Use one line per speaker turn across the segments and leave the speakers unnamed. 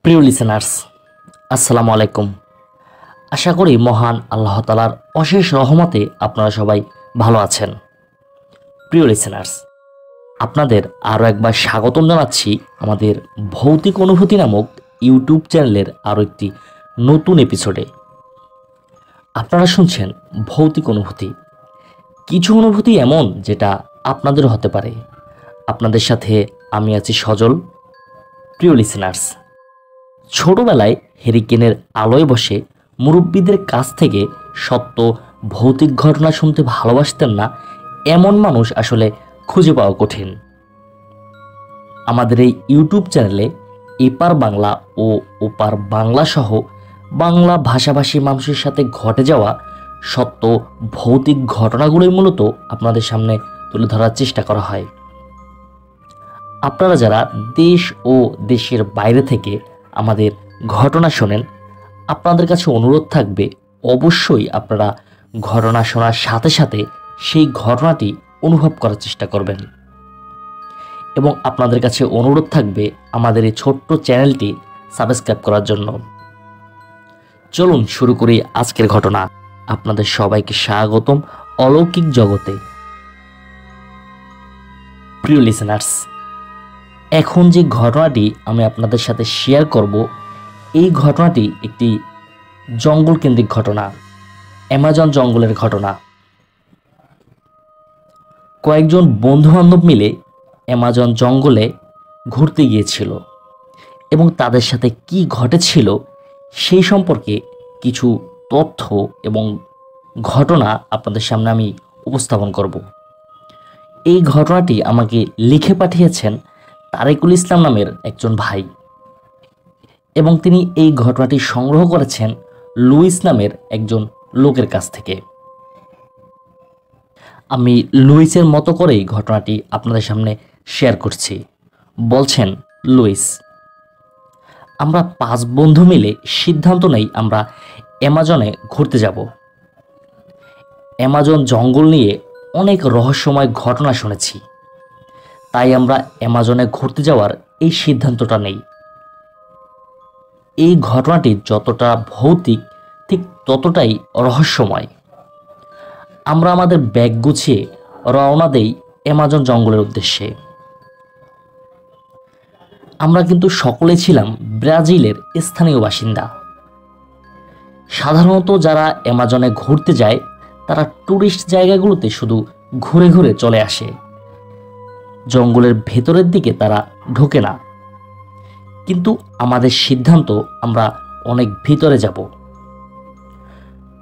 প্রিয় লিসেনার্স, আসসালামু আলাইকুম। আশা করি মহান আল্লাহ তাআলার অশেষ রহমতে আপনারা সবাই ভালো আছেন। প্রিয় লিসেনার্স, আপনাদের আরও একবার স্বাগতম জানাচ্ছি আমাদের ভৌতিক অনুভূতি নামক ইউটিউব চ্যানেলের আরও একটি নতুন এপিসোডে। আপনারা শুনছেন ভৌতিক অনুভূতি। কিছু অনুভূতি এমন যেটা আপনাদের হতে পারে। আপনাদের সাথে আমি আছি সজল। প্রিয় লিসেনার্স, ছোটবেলায় হেরিকেনের আলোয় বসে মুরব্বীদের কাছ থেকে সত্য ভৌতিক ঘটনা শুনতে ভালোবাসতেন না এমন মানুষ আসলে খুঁজে পাওয়া কঠিন। আমাদের এই ইউটিউব চ্যানেলে এপার বাংলা ও ওপার বাংলা সহ বাংলা ভাষাভাষী মানুষের সাথে ঘটে যাওয়া সত্য ভৌতিক ঘটনাগুলোই মূলত আপনাদের সামনে তুলে ধরার চেষ্টা করা হয়। আপনারা যারা দেশ ও দেশের বাইরে থেকে আমাদের ঘটনা শোনেন, আপনাদের কাছে অনুরোধ থাকবে অবশ্যই আপনারা ঘটনা শোনার সাথে সাথে সেই ঘটনাটি অনুভব করার চেষ্টা করবেন। এবং আপনাদের কাছে অনুরোধ থাকবে আমাদের এই ছোট্ট চ্যানেলটি সাবস্ক্রাইব করার জন্য। চলুন শুরু করি আজকের ঘটনা। আপনাদের সবাইকে স্বাগতম অলৌকিক জগতে। প্রিয় লিসেনার্স, এখন যে ঘটনাটি আমি আপনাদের সাথে শেয়ার করব, এই ঘটনাটি একটি জঙ্গল কেন্দ্রিক ঘটনা, অ্যামাজন জঙ্গলের ঘটনা। কয়েকজন বন্ধুবান্ধব মিলে অ্যামাজন জঙ্গলে ঘুরতে গিয়েছিল এবং তাদের সাথে কি ঘটেছিল সেই সম্পর্কে কিছু তথ্য এবং ঘটনা আপনাদের সামনে আমি উপস্থাপন করব। এই ঘটনাটি আমাকে লিখে পাঠিয়েছেন তারেকুল ইসলাম নামের একজন ভাই, এবং তিনি এই ঘটনাটি সংগ্রহ করেছেন লুইস নামের একজন লোকের কাছ থেকে। আমি লুইসের মতো করেই ঘটনাটি আপনাদের সামনে শেয়ার করছি। বলছেন লুইস, আমরা 5 বন্ধু মিলে সিদ্ধান্ত নেই আমরা অ্যামাজনে ঘুরতে যাব। অ্যামাজন জঙ্গল নিয়ে অনেক রহস্যময় ঘটনা শুনেছি, তাই আমরা অ্যামাজনে ঘুরতে যাওয়ার এই সিদ্ধান্তটা নেই। এই ঘটনাটি যতটা ভৌতিক ঠিক ততটাই রহস্যময়। আমরা আমাদের ব্যাগ গুছিয়ে রওনা দেই অ্যামাজন জঙ্গলের উদ্দেশ্যে। আমরা কিন্তু সকলে ছিলাম ব্রাজিলের স্থানীয় বাসিন্দা। সাধারণত যারা অ্যামাজনে ঘুরতে যায় তারা টুরিস্ট জায়গাগুলোতে শুধু ঘুরে ঘুরে চলে আসে, জঙ্গলের ভেতরের দিকে তারা ঢোকে না। কিন্তু আমাদের সিদ্ধান্ত আমরা অনেক ভিতরে যাব।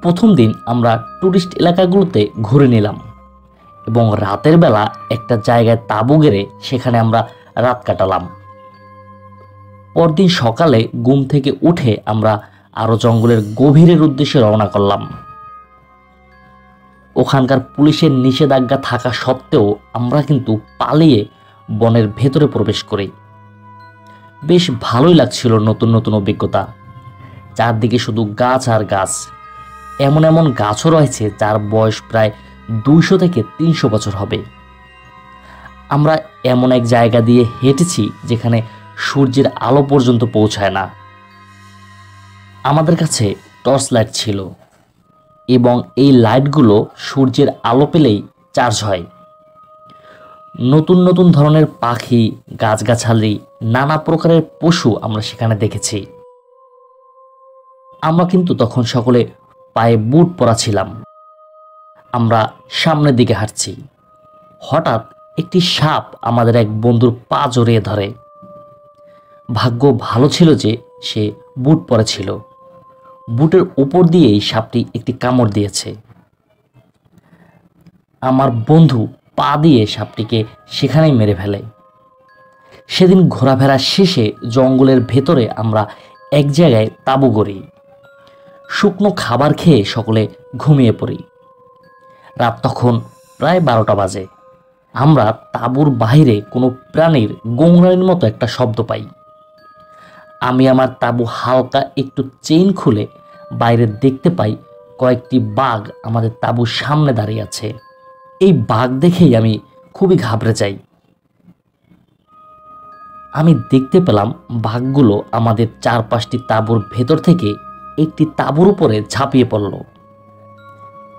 প্রথম দিন আমরা টুরিস্ট এলাকাগুলোতে ঘুরে নিলাম এবং রাতের বেলা একটা জায়গায় তাঁবু গেড়ে সেখানে আমরা রাত কাটালাম। পরদিন সকালে ঘুম থেকে উঠে আমরা আরও জঙ্গলের গভীরের উদ্দেশ্যে রওনা করলাম। ওখানকার পুলিশের নিষেধাজ্ঞা থাকা সত্ত্বেও আমরা কিন্তু পালিয়ে বনের ভেতরে প্রবেশ করি। বেশ ভালোই লাগছিল, নতুন নতুন অভিজ্ঞতা। চারদিকে শুধু গাছ আর গাছ। এমন এমন গাছও রয়েছে যার বয়স প্রায় 200 থেকে 300 বছর হবে। আমরা এমন এক জায়গা দিয়ে হেঁটেছি যেখানে সূর্যের আলো পর্যন্ত পৌঁছায় না। আমাদের কাছে টর্চ লাইট ছিল এবং এই লাইটগুলো সূর্যের আলো পেলেই চার্জ হয়। নতুন নতুন ধরনের পাখি, গাছগাছালি, নানা প্রকারের পশু আমরা সেখানে দেখেছি। আমরা কিন্তু তখন সকলে পায়ে বুট পরা ছিলাম। আমরা সামনের দিকে হাঁটছি। হঠাৎ একটি সাপ আমাদের এক বন্ধুর পা জড়িয়ে ধরে। ভাগ্য ভালো ছিল যে সে বুট পরেছিল। বুটের উপর দিয়েই সাপটি একটি কামড় দিয়েছে। আমার বন্ধু পা দিয়ে সাপটিকে সেখানেই মেরে ফেলে। সেদিন ঘোরাফেরা শেষে জঙ্গলের ভেতরে আমরা এক জায়গায় তাঁবু গড়ি। শুকনো খাবার খেয়ে সকলে ঘুমিয়ে পড়ি। রাত তখন প্রায় 12টা বাজে। আমরা তাঁবুর বাইরে কোনো প্রাণীর গোংরানির মতো একটা শব্দ পাই। আমি আমার তাঁবু হালকা একটু চেইন খুলে বাইরে দেখতে পাই কয়েকটি বাঘ আমাদের তাঁবুর সামনে দাঁড়িয়ে আছে। এই বাঘ দেখেই আমি খুবই ঘাবড়ে যাই। আমি দেখতে পেলাম বাঘগুলো আমাদের 4-5টি তাঁবুর ভেতর থেকে একটি তাঁবুর উপরে ঝাঁপিয়ে পড়ল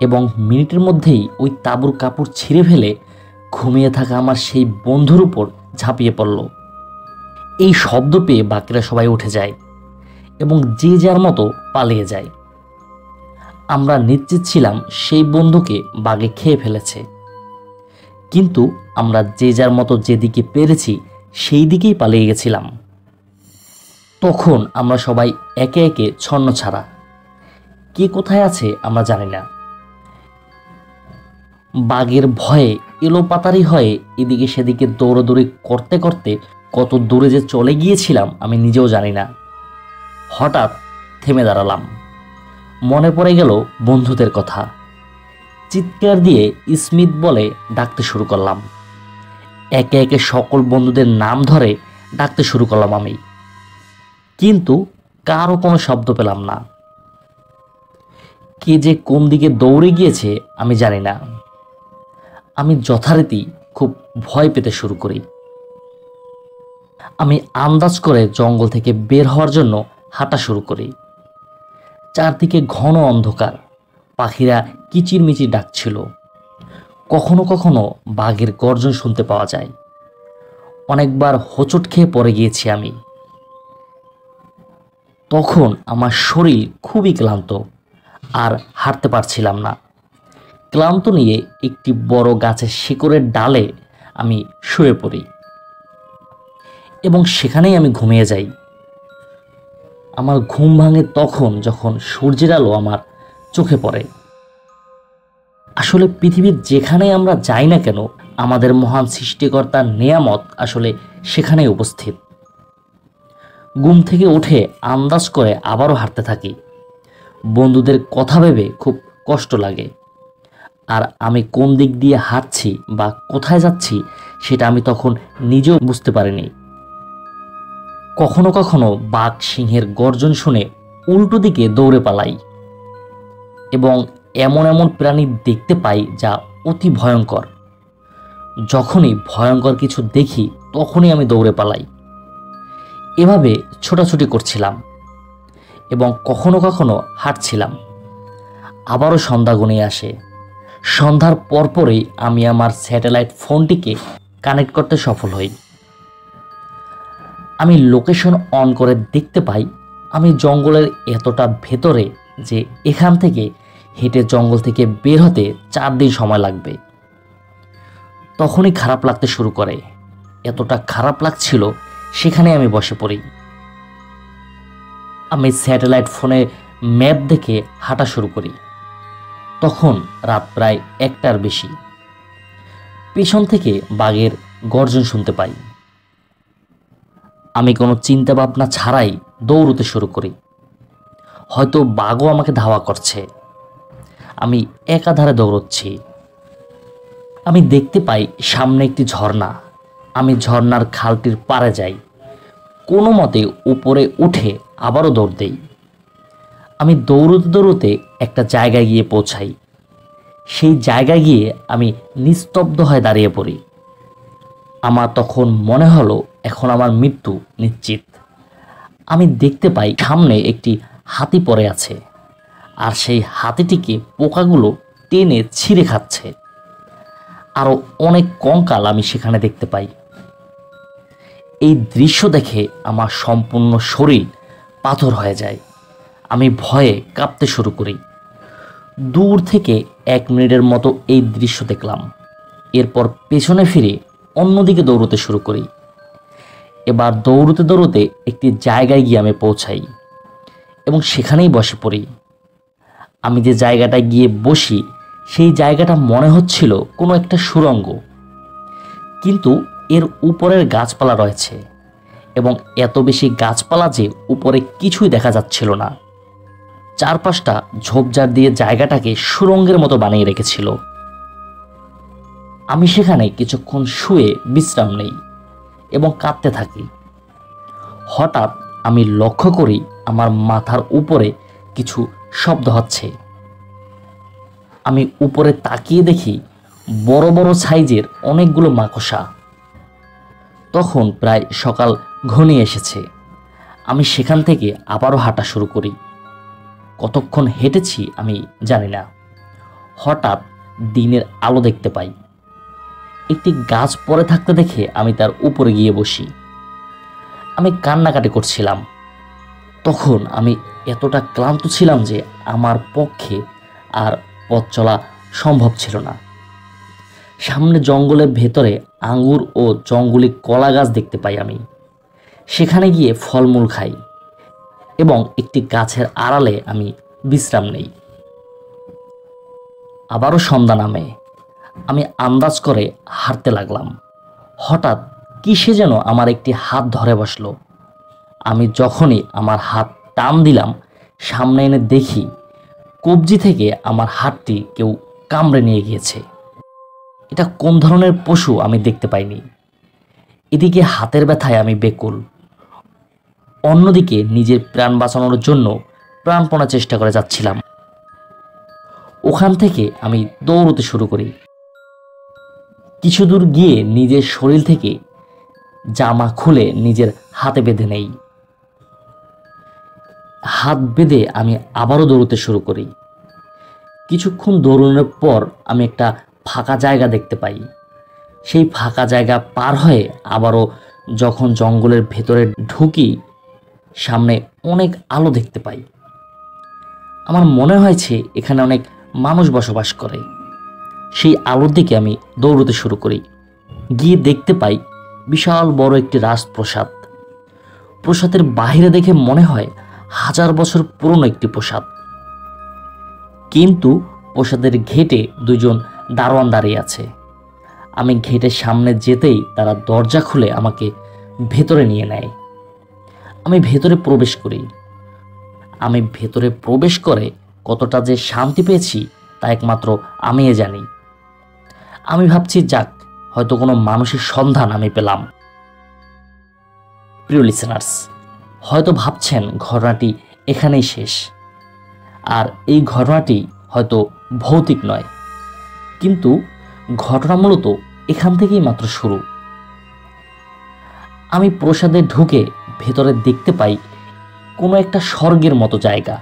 এবং মিনিটের মধ্যেই ওই তাঁবুর কাপড় ছিঁড়ে ফেলে ঘুমিয়ে থাকা আমার সেই বন্ধুর উপর ঝাঁপিয়ে পড়ল। এই শব্দ পেয়ে বাকিরা সবাই উঠে যায় এবং যে যার মতো পালিয়ে যায়। আমরা নিশ্চিত ছিলাম সেই বন্ধুকে বাঘে খেয়ে ফেলেছে, কিন্তু আমরা যে যার মতো যেদিকে পেরেছি সেই দিকেই পালিয়ে গেছিলাম। তখন আমরা সবাই একে একে ছন্নছাড়া, কে কোথায় আছে আমরা জানি না। বাঘের ভয়ে এলোপাতাড়ি হয়ে এদিকে সেদিকে দৌড়াদৌড়ি করতে করতে কত দূরে যে চলে গিয়েছিলাম আমি নিজেও জানি না। হঠাৎ থেমে দাঁড়ালাম, মনে পড়ে গেল বন্ধুদের কথা। চিৎকার দিয়ে স্মিথ বলে ডাকতে শুরু করলাম। একে একে সকল বন্ধুদের নাম ধরে ডাকতে শুরু করলাম আমি, কিন্তু কারও কোনো শব্দ পেলাম না। কে যে কোন দিকে দৌড়ে গিয়েছে আমি জানি না। আমি যথারীতি খুব ভয় পেতে শুরু করি। আমি আন্দাজ করে জঙ্গল থেকে বের হওয়ার জন্য হাঁটা শুরু করি। চারদিকে ঘন অন্ধকার, পাখিরা কিচিরমিচির ডাকছিল। কখনো কখনো বাঘের গর্জন শুনতে পাওয়া যায়। অনেকবার হোঁচট খেয়ে পড়ে গিয়েছি আমি। তখন আমার শরীর খুবই ক্লান্ত, আর হাঁটতে পারছিলাম না। ক্লান্ত নিয়ে একটি বড় গাছের শিকড়ের ডালে আমি শুয়ে পড়ি এবং সেখানেই আমি ঘুমিয়ে যাই। আমার ঘুম ভাঙে তখন যখন সূর্যের আলো আমার চোখে পড়ে। আসলে পৃথিবীর যেখানে আমরা যাই না কেন, আমাদের মহান সৃষ্টিকর্তার নেয়ামত আসলে সেখানেই উপস্থিত। ঘুম থেকে উঠে আন্দাজ করে আবারও হাঁটতে থাকি। বন্ধুদের কথা ভেবে খুব কষ্ট লাগে, আর আমি কোন দিক দিয়ে হাঁটছি বা কোথায় যাচ্ছি সেটা আমি তখন নিজেও বুঝতে পারিনি। কখনো কখনো বাঘ সিংহের গর্জন শুনে উল্টো দিকে দৌড়ে পালাই এবং এমন এমন প্রাণী দেখতে পাই যা অতি ভয়ঙ্কর। যখনই ভয়ঙ্কর কিছু দেখি তখনই আমি দৌড়ে পালাই। এভাবে ছোটাছুটি করছিলাম এবং কখনো কখনো হাঁটছিলাম। আবারও সন্ধ্যা ঘনিয়ে আসে। সন্ধ্যার পরপরই আমি আমার স্যাটেলাইট ফোনটিকে কানেক্ট করতে সফল হই। আমি লোকেশন অন করে দেখতে পাই আমি জঙ্গলের এতটা ভেতরে যে এখান থেকে হেঁটে জঙ্গল থেকে বের হতে 4 দিন সময় লাগবে। তখনই খারাপ লাগতে শুরু করে। এতটা খারাপ লাগছিল, সেখানে আমি বসে পড়ি। আমি স্যাটেলাইট ফোনে ম্যাপ দেখে হাঁটা শুরু করি। তখন রাত প্রায় 1টার বেশি। পেছন থেকে বাঘের গর্জন শুনতে পাই। আমি কোনো চিন্তা ভাবনা ছাড়াই দৌড়তে শুরু করি। হয়তো বাঘও আমাকে ধাওয়া করছে। আমি একাধারে দৌড়চ্ছি। আমি দেখতে পাই সামনে একটি ঝর্ণা। আমি ঝর্ণার খালটির পাড়ে যাই। কোনো মতে উপরে উঠে আবারও দৌড় দেই। আমি দৌড়তে দৌড়তে একটা জায়গায় গিয়ে পৌঁছাই। সেই জায়গায় গিয়ে আমি নিস্তব্ধ হয়ে দাঁড়িয়ে পড়ি। আমার তখন মনে হলো এখন আমার মৃত্যু নিশ্চিত। আমি দেখতে পাই সামনে একটি হাতি পড়ে আছে, আর সেই হাতিটিকে পোকাগুলো টেনে ছিঁড়ে খাচ্ছে। আরও অনেক কঙ্কাল আমি সেখানে দেখতে পাই। এই দৃশ্য দেখে আমার সম্পূর্ণ শরীর পাথর হয়ে যায়। আমি ভয়ে কাঁপতে শুরু করি। দূর থেকে 1 মিনিটের মতো এই দৃশ্য দেখলাম। এরপর পেছনে ফিরে অন্যদিকে দৌড়তে শুরু করি। এবার দৌড়তে দৌড়তে একটি জায়গায় গিয়ে আমি পৌঁছাই এবং সেখানেই বসে পড়ি। আমি যে জায়গাটায় গিয়ে বসি সেই জায়গাটা মনে হচ্ছিল কোনো একটা সুড়ঙ্গ, কিন্তু এর উপরের গাছপালা রয়েছে এবং এত বেশি গাছপালা যে উপরে কিছুই দেখা যাচ্ছিল না। চারপাশটা ঝোপঝাড় দিয়ে জায়গাটাকে সুড়ঙ্গের মতো বানিয়ে রেখেছিল। আমি সেখানে কিছুক্ষণ শুয়ে বিশ্রাম নেই এবং কাঁদতে থাকি। হঠাৎ আমি লক্ষ্য করি আমার মাথার উপরে কিছু শব্দ হচ্ছে। আমি উপরে তাকিয়ে দেখি বড় বড় সাইজের অনেকগুলো মাকড়সা। তখন প্রায় সকাল ঘনিয়ে এসেছে। আমি সেখান থেকে আবারও হাঁটা শুরু করি। কতক্ষণ হেঁটেছি আমি জানি না। হঠাৎ দিনের আলো দেখতে পাই। একটি গাছ পড়ে থাকতে দেখে আমি তার উপরে গিয়ে বসি। আমি কান্নাকাটি করছিলাম। তখন আমি এতটা ক্লান্ত ছিলাম যে আমার পক্ষে আর পথ চলা সম্ভব ছিল না। সামনে জঙ্গলের ভেতরে আঙ্গুর ও জঙ্গলি কলা গাছ দেখতে পাই আমি। সেখানে গিয়ে ফলমূল খাই এবং একটি গাছের আড়ালে আমি বিশ্রাম নেই। আবারও সন্ধ্যা নামে। আমি আন্দাজ করে হাঁটতে লাগলাম। হঠাৎ কিসে যেন আমার একটি হাত ধরে বসলো। আমি যখনই আমার হাত টান দিলাম, সামনে এনে দেখি কবজি থেকে আমার হাতটি কেউ কামড়ে নিয়ে গিয়েছে। এটা কোন ধরনের পশু আমি দেখতে পাইনি। এদিকে হাতের ব্যথায় আমি বেকুল, অন্যদিকে নিজের প্রাণ বাঁচানোর জন্য প্রাণপণা চেষ্টা করে যাচ্ছিলাম। ওখান থেকে আমি দৌড়তে শুরু করি। কিছু দূর গিয়ে নিজের শরীর থেকে জামা খুলে নিজের হাতে বেঁধে নেই। হাত বেঁধে আমি আবারও দৌড়তে শুরু করি। কিছুক্ষণ দৌড়ানোর পর আমি একটা ফাঁকা জায়গা দেখতে পাই। সেই ফাঁকা জায়গা পার হয়ে আবারও যখন জঙ্গলের ভেতরে ঢুকি, সামনে অনেক আলো দেখতে পাই। আমার মনে হয়েছে এখানে অনেক মানুষ বসবাস করে। সেই আলোর দিকে আমি দৌড়তে শুরু করি। গিয়ে দেখতে পাই বিশাল বড় একটি রাজপ্রাসাদ। প্রাসাদের বাইরে দেখে মনে হয় 1000 বছর পুরনো একটি প্রাসাদ। কিন্তু প্রাসাদের গেটে 2 জন দারোয়ান দাঁড়িয়ে আছে। আমি গেটের সামনে যেতেই তারা দরজা খুলে আমাকে ভেতরে নিয়ে নেয়। আমি ভেতরে প্রবেশ করি। আমি ভেতরে প্রবেশ করে কতটা যে শান্তি পেয়েছি তা একমাত্র আমিই জানি। আমি ভাবছি, যাক, হয়তো কোনো মানুষের সন্ধান আমি পেলাম। প্রিয় লিসেনার্স, হয়তো ভাবছেন ঘটনাটি এখানেই শেষ, আর এই ঘটনাটি হয়তো ভৌতিক নয়, কিন্তু ঘটনা মূলত এখান থেকেই মাত্র শুরু। আমি প্রাসাদে ঢুকে ভেতরে দেখতে পাই কোনো একটা স্বর্গের মতো জায়গা।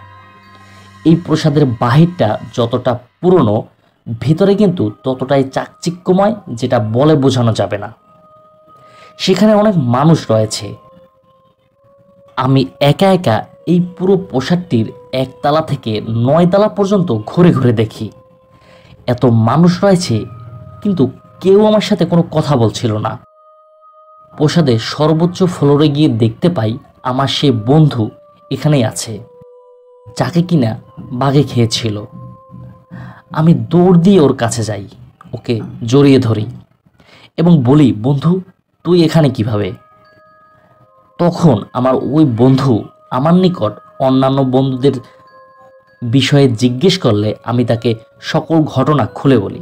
এই প্রাসাদের বাহিরটা যতটা পুরনো, ভেতরে কিন্তু ততটাই চাকচিক্যময়, যেটা বলে বোঝানো যাবে না। সেখানে অনেক মানুষ রয়েছে। আমি একা একা এই পুরো প্রাসাদটির 1 তলা থেকে 9 তলা পর্যন্ত ঘুরে ঘুরে দেখি। এত মানুষ রয়েছে, কিন্তু কেউ আমার সাথে কোনো কথা বলছিল না। প্রাসাদের সর্বোচ্চ ফ্লোরে গিয়ে দেখতে পাই আমার সেই বন্ধু এখানেই আছে, যাকে কিনা বাঘে খেয়েছিল। আমি দৌড় দিয়ে ওর কাছে যাই, ওকে জড়িয়ে ধরি এবং বলি, বন্ধু, তুই এখানে কিভাবে? তখন আমার ওই বন্ধু আমার নিকট অন্যান্য বন্ধুদের বিষয়ে জিজ্ঞেস করলে আমি তাকে সকল ঘটনা খুলে বলি।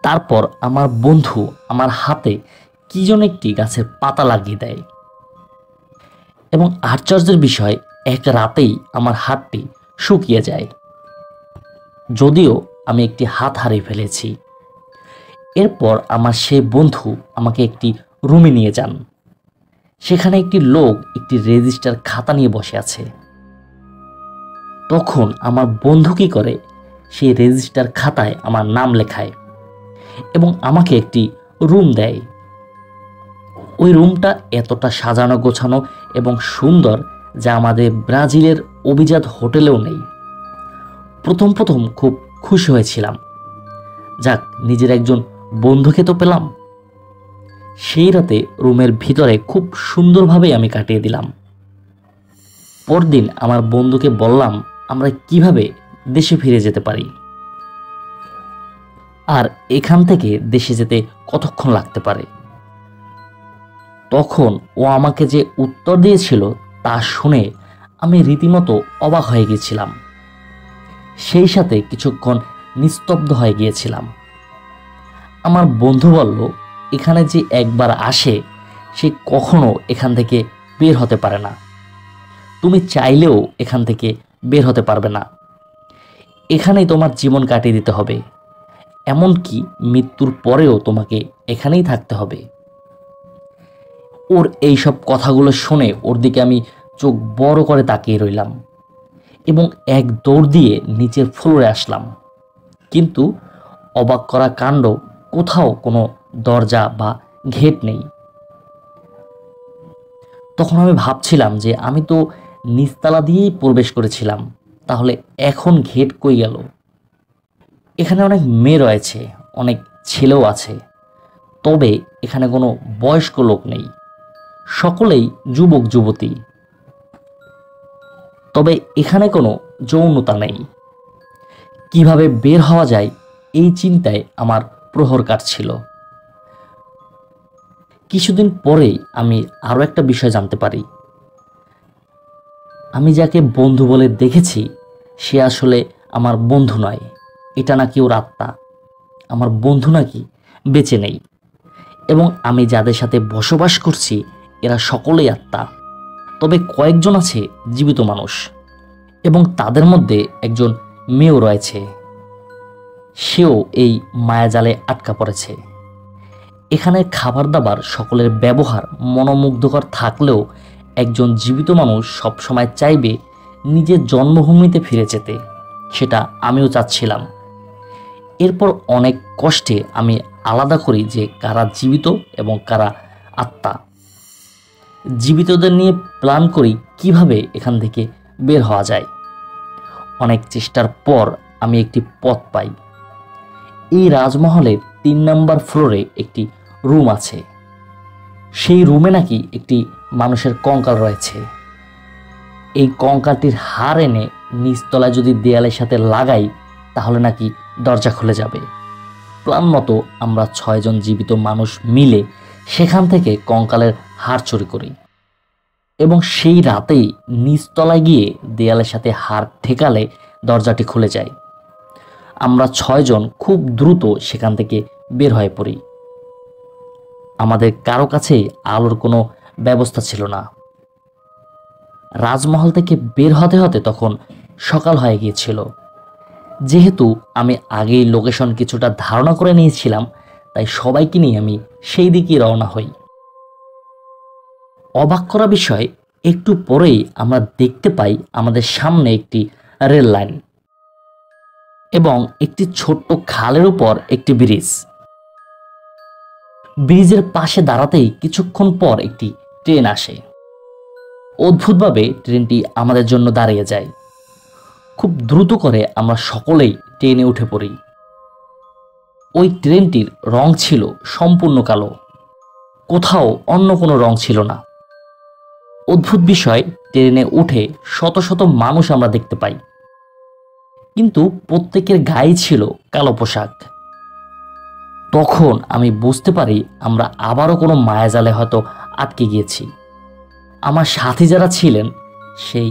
তারপর আমার বন্ধু আমার হাতে কি যেন একটি গাছের পাতা লাগিয়ে দেয় এবং আশ্চর্যের বিষয়, এক রাতেই আমার হাতটি শুকিয়ে যায়। যদিও আমি একটি হাত হারিয়ে ফেলেছি। এরপর আমার সেই বন্ধু আমাকে একটি রুমে নিয়ে যান। সেখানে একটি লোক একটি রেজিস্টার খাতা নিয়ে বসে আছে। তখন আমার বন্ধু কি করে, সেই রেজিস্টার খাতায় আমার নাম লেখায় এবং আমাকে একটি রুম দেয়। ওই রুমটা এতটা সাজানো গোছানো এবং সুন্দর যা আমাদের ব্রাজিলের অভিজাত হোটেলেও নেই। প্রথম প্রথম খুব খুশি হয়েছিলাম, যাক, নিজের একজন বন্ধুকে তো পেলাম। সেই রাতে রুমের ভিতরে খুব সুন্দরভাবে আমি কাটিয়ে দিলাম। পরদিন আমার বন্ধুকে বললাম আমরা কিভাবে দেশে ফিরে যেতে পারি, আর এখান থেকে দেশে যেতে কতক্ষণ লাগতে পারে। তখন ও আমাকে যে উত্তর দিয়েছিল তা শুনে আমি রীতিমতো অবাক হয়ে গিয়েছিলাম। সেই সাথে কিছুক্ষণ নিস্তব্ধ হয়ে গিয়েছিলাম। আমার বন্ধু বলল, এখানে যে একবার আসে সে কখনো এখান থেকে বের হতে পারে না। তুমি চাইলেও এখান থেকে বের হতে পারবে না। এখানেই তোমার জীবন কাটিয়ে দিতে হবে, এমনকি মৃত্যুর পরেও তোমাকে এখানেই থাকতে হবে। ওর এই সব কথাগুলো শুনে ওর দিকে আমি চোখ বড় করে তাকিয়ে রইলাম এবং এক দৌড় দিয়ে নিচের ফ্লোরে আসলাম। কিন্তু অবাক করা কাণ্ড, কোথাও কোনো দরজা বা গেট নেই। তখন আমি ভাবছিলাম যে আমি তো নিচতলা দিয়েই প্রবেশ করেছিলাম, তাহলে এখন গেট কই গেল? এখানে অনেক মেয়ে রয়েছে, অনেক ছেলেও আছে, তবে এখানে কোনো বয়স্ক লোক নেই, সকলেই যুবক যুবতী। তবে এখানে কোনো যৌনতা নেই। কিভাবে বের হওয়া যায় এই চিন্তায় আমার প্রহর কাটছিল। কিছুদিন পরেই আমি আরও একটা বিষয় জানতে পারি। আমি যাকে বন্ধু বলে দেখেছি সে আসলে আমার বন্ধু নয়, এটা নাকি ওর আত্মা। আমার বন্ধু নাকি বেঁচে নেই, এবং আমি যাদের সাথে বসবাস করছি এরা সকলেই আত্মা। তবে কয়েকজন আছে জীবিত মানুষ, এবং তাদের মধ্যে একজন মেয়েও রয়েছে। সেও এই মায়াজালে আটকা পড়েছে। এখানে খাবার দাবার সকলের ব্যবহার মনোমুগ্ধকর থাকলেও একজন জীবিত মানুষ সবসময় চাইবে নিজের জন্মভূমিতে ফিরে যেতে। সেটা আমিও চাচ্ছিলাম। এরপর অনেক কষ্টে আমি আলাদা করি যে কারা জীবিত এবং কারা আত্মা। জীবিতদের নিয়ে প্ল্যান করি কিভাবে এখান থেকে বের হওয়া যায়। অনেক চেষ্টার পর আমি একটি পথ পাই। এই রাজমহলের 3 নম্বর ফ্লোরে একটি রুম আছে। সেই রুমে নাকি একটি মানুষের কঙ্কাল রয়েছে। এই কঙ্কালটির হাড় এনে নিচতলায় যদি দেয়ালের সাথে লাগাই তাহলে নাকি দরজা খুলে যাবে। প্ল্যান মতো আমরা 6 জন জীবিত মানুষ মিলে সেখান থেকে কঙ্কালের হাড় চুরি করি, এবং সেই রাতেই নিচতলায় গিয়ে দেয়ালের সাথে হাড় ঠেকালে দরজাটি খুলে যায়। আমরা 6 জন খুব দ্রুত সেখান থেকে বের হয়ে পড়ি। আমাদের কারো কাছেই আলোর কোনো ব্যবস্থা ছিল না। রাজমহল থেকে বের হতে হতে তখন সকাল হয়ে গিয়েছিল। যেহেতু আমি আগেই লোকেশন কিছুটা ধারণা করে নিয়েছিলাম, তাই সবাইকে নিয়ে আমি সেই দিকেই রওনা হই। অবাক করা বিষয়, একটু পরেই আমরা দেখতে পাই আমাদের সামনে একটি রেল লাইন এবং একটি ছোট্ট খালের উপর একটি ব্রিজ। ব্রিজের পাশে দাঁড়াতেই কিছুক্ষণ পর একটি ট্রেন আসে। অদ্ভুতভাবে ট্রেনটি আমাদের জন্য দাঁড়িয়ে যায়। খুব দ্রুত করে আমরা সকলেই ট্রেনে উঠে পড়ি। ওই ট্রেনটির রং ছিল সম্পূর্ণ কালো, কোথাও অন্য কোনো রং ছিল না। অদ্ভুত বিষয়, ট্রেনে উঠে শত শত মানুষ আমরা দেখতে পাই, কিন্তু প্রত্যেকের গায়ে ছিল কালো পোশাক। তখন আমি বুঝতে পারি আমরা আবারও কোনো মায়াজালে হয়তো আটকে গিয়েছি। আমার সাথী যারা ছিলেন সেই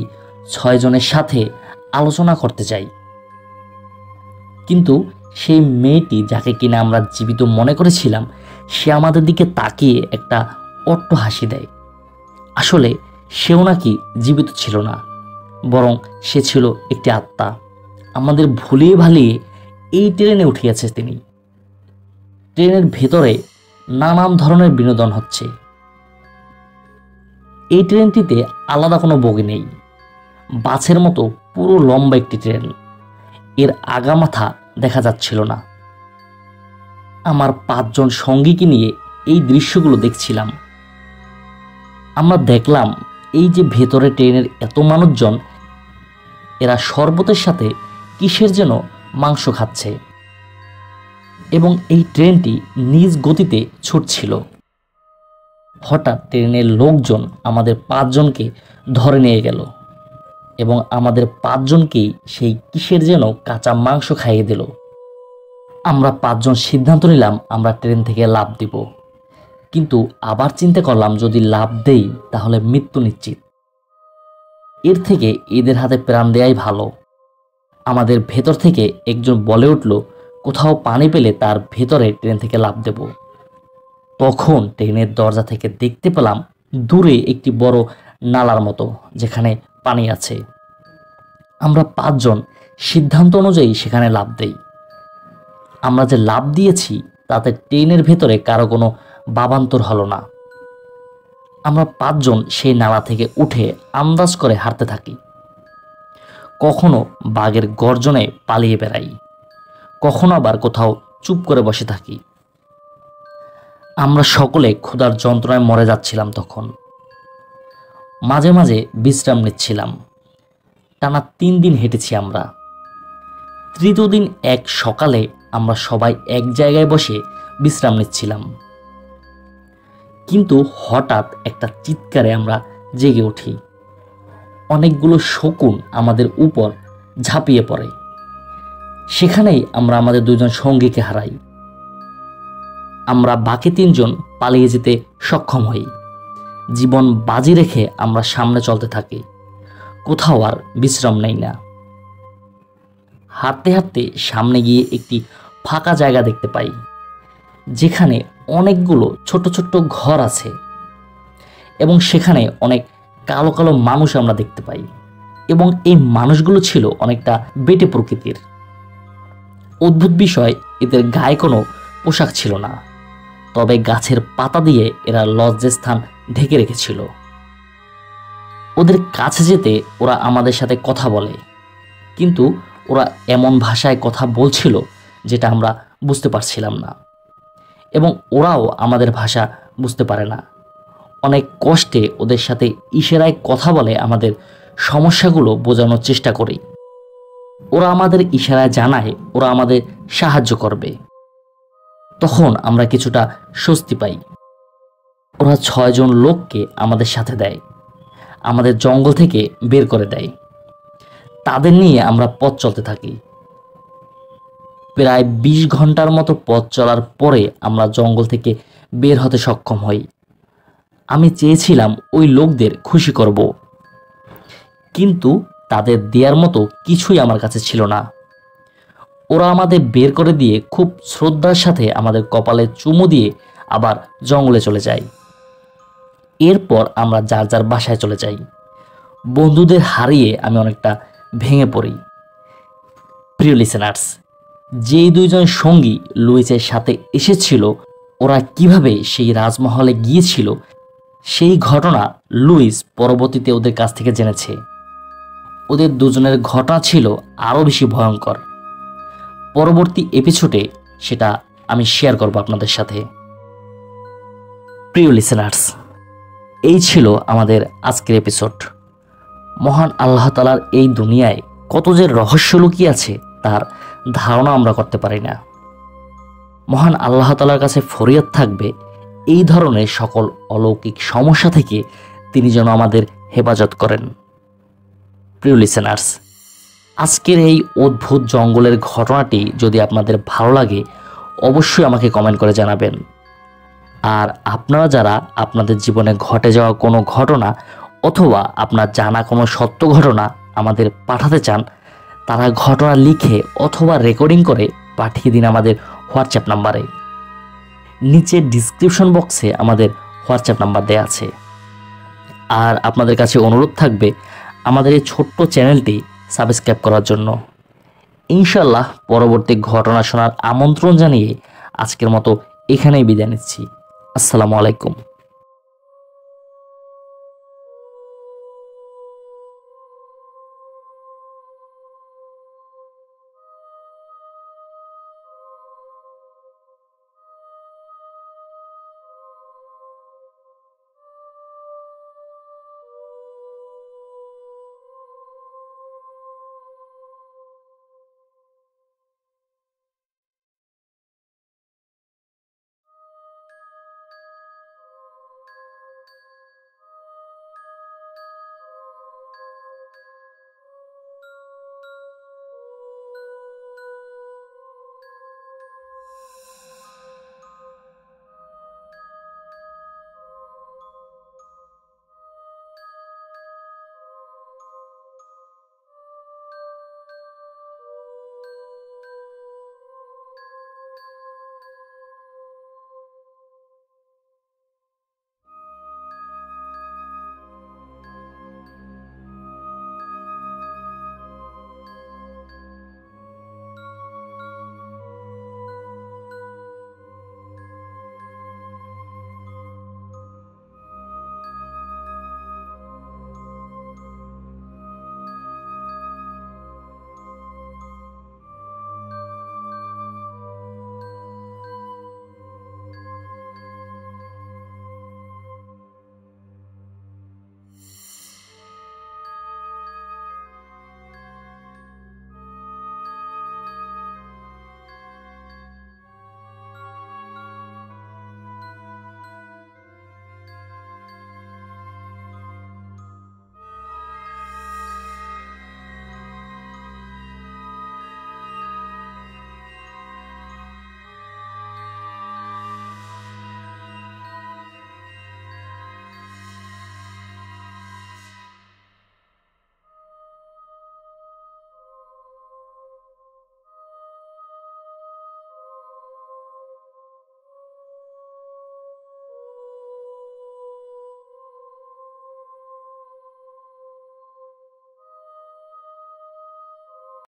6 জনের সাথে আলোচনা করতে চাই, কিন্তু সেই মেয়েটি যাকে কিনা আমরা জীবিত মনে করেছিলাম সে আমাদের দিকে তাকিয়ে একটা অট্ট হাসি দেয়। আসলে সেও নাকি জীবিত ছিল না, বরং সে ছিল একটি আত্মা। আমাদের ভুলিয়ে ভালিয়ে এই ট্রেনে উঠিয়েছে তিনি। ট্রেনের ভেতরে নানান ধরনের বিনোদন হচ্ছে। এই ট্রেনটিতে আলাদা কোনো বগি নেই, বাসের মতো পুরো লম্বা একটি ট্রেন। এর আগামাথা দেখা যাচ্ছিল না। আমার 5 জন সঙ্গীকে নিয়ে এই দৃশ্যগুলো দেখছিলাম। আমরা দেখলাম এই যে ভেতরে ট্রেনের এত মানুষজন, এরা শরবতের সাথে কিসের যেন মাংস খাচ্ছে, এবং এই ট্রেনটি নিজ গতিতে ছুটছিল। হঠাৎ ট্রেনের লোকজন আমাদের 5 জনকে ধরে নিয়ে গেল এবং আমাদের 5 জনকেই সেই কিসের যেন কাঁচা মাংস খাইয়ে দিল। আমরা 5 জন সিদ্ধান্ত নিলাম আমরা ট্রেন থেকে লাফ দিব, কিন্তু আবার চিন্তা করলাম যদি লাফ দেই তাহলে মৃত্যু নিশ্চিত। এর থেকে এদের হাতে প্রাণ দেয়াই ভালো। আমাদের ভেতর থেকে একজন বলে উঠল, কোথাও পানি পেলে তার ভেতরে ট্রেন থেকে লাফ দেব। তখন ট্রেনের দরজা থেকে দেখতে পেলাম দূরে একটি বড় নালার মতো, যেখানে পানি আছে। আমরা 5 জন সিদ্ধান্ত অনুযায়ী সেখানে লাফ দেই। আমরা যে লাফ দিয়েছি তাতে ট্রেনের ভেতরে কারো কোনো বাবান্তর হলো না। আমরা 5 জন সেই নালা থেকে উঠে আন্দাজ করে হাঁটতে থাকি। কখনো বাঘের গর্জনে পালিয়ে বেড়াই, কখনো আবার কোথাও চুপ করে বসে থাকি। আমরা সকলে ক্ষুধার যন্ত্রণায় মরে যাচ্ছিলাম তখন। মাঝে মাঝে বিশ্রাম নিচ্ছিলাম। টানা 3 দিন হেঁটেছি আমরা। তৃতীয় দিন এক সকালে আমরা সবাই এক জায়গায় বসে বিশ্রাম নিচ্ছিলাম, কিন্তু হঠাৎ একটা চিৎকারে আমরা জেগে উঠি। অনেকগুলো শকুন আমাদের উপর ঝাঁপিয়ে পড়ে। সেখানেই আমরা আমাদের 2 জন সঙ্গীকে হারাই। আমরা বাকি 3 জন পালিয়ে যেতে সক্ষম হই। জীবন বাজি রেখে আমরা সামনে চলতে থাকি, কোথাও আর বিশ্রাম নেই না। হাঁটতে হাঁটতে সামনে গিয়ে একটি ফাঁকা জায়গা দেখতে পাই, যেখানে অনেকগুলো ছোট ছোট ঘর আছে এবং সেখানে অনেক কালো কালো মানুষ আমরা দেখতে পাই এবং এই মানুষগুলো ছিল অনেকটা বেটে প্রকৃতির। অদ্ভুত বিষয়, এদের গায়ে কোনো পোশাক ছিল না, তবে গাছের পাতা দিয়ে এরা লজ্জাস্থান ঢেকে রেখেছিল। ওদের কাছে যেতে ওরা আমাদের সাথে কথা বলে, কিন্তু ওরা এমন ভাষায় কথা বলছিল যেটা আমরা বুঝতে পারছিলাম না, এবং ওরাও আমাদের ভাষা বুঝতে পারে না। অনেক কষ্টে ওদের সাথে ইশারায় কথা বলে আমাদের সমস্যাগুলো বোঝানোর চেষ্টা করি। ওরা আমাদের ইশারায় জানায় ওরা আমাদের সাহায্য করবে। তখন আমরা কিছুটা স্বস্তি পাই। ওরা 6 জন লোককে আমাদের সাথে দেয়, আমাদের জঙ্গল থেকে বের করে দেয়। তাদের নিয়ে আমরা পথ চলতে থাকি। প্রায় 20 ঘন্টার মতো পথ চলার পরে আমরা জঙ্গল থেকে বের হতে সক্ষম হই। আমি চেয়েছিলাম ওই লোকদের খুশি করব, কিন্তু তাদের দেওয়ার মতো কিছুই আমার কাছে ছিল না। ওরা আমাদের বের করে দিয়ে খুব শ্রদ্ধার সাথে আমাদের কপালে চুমু দিয়ে আবার জঙ্গলে চলে যায়। এরপর আমরা যার যার বাসায় চলে যাই। বন্ধুদের হারিয়ে আমি অনেকটা ভেঙে পড়ি। প্রিয় লিসেনার্স, যেই 2 জন সঙ্গী লুইসের সাথে এসেছিল, ওরা কিভাবে সেই রাজমহলে গিয়েছিল সেই ঘটনা লুইস পরবর্তীতে ওদের কাছ থেকে জেনেছে। ওদের 2 জনের ঘটনা ছিল আরও বেশি ভয়ঙ্কর। পরবর্তী এপিসোডে সেটা আমি শেয়ার করব আপনাদের সাথে। প্রিয় লিসেনার্স, এই ছিল আমাদের আজকের এপিসোড। মহান আল্লাহ তাআলার এই দুনিয়ায় কত যে রহস্য লুকিয়ে আছে তার ধারণা আমরা করতে পারি না। মহান আল্লাহ তাআলার কাছে ফরিয়াদ থাকবে এই ধরনের সকল অলৌকিক সমস্যা থেকে তিনি যেন আমাদের হেফাজত করেন। প্রিয় লিসেনার্স, আজকের এই অদ্ভুত জঙ্গলের ঘটনাটি যদি আপনাদের ভালো লাগে অবশ্যই আমাকে কমেন্ট করে জানাবেন। আর আপনারা যারা আপনাদের জীবনে ঘটে যাওয়া কোনো ঘটনা অথবা আপনার জানা কোনো সত্য ঘটনা আমাদের পাঠাতে চান, তারা ঘটনা লিখে অথবা রেকর্ডিং করে পাঠিয়ে দিন আমাদের হোয়াটসঅ্যাপ নাম্বারে। নিচে ডিসক্রিপশন বক্সে আমাদের হোয়াটসঅ্যাপ নাম্বার দেওয়া আছে। আর আপনাদের কাছে অনুরোধ থাকবে আমাদের এই ছোট্ট চ্যানেলটি সাবস্ক্রাইব করার জন্য। ইনশাল্লাহ পরবর্তী ঘটনা শোনার আমন্ত্রণ জানিয়ে আজকের মতো এখানেই বিদায় নিচ্ছি। আসসালামু আলাইকুম।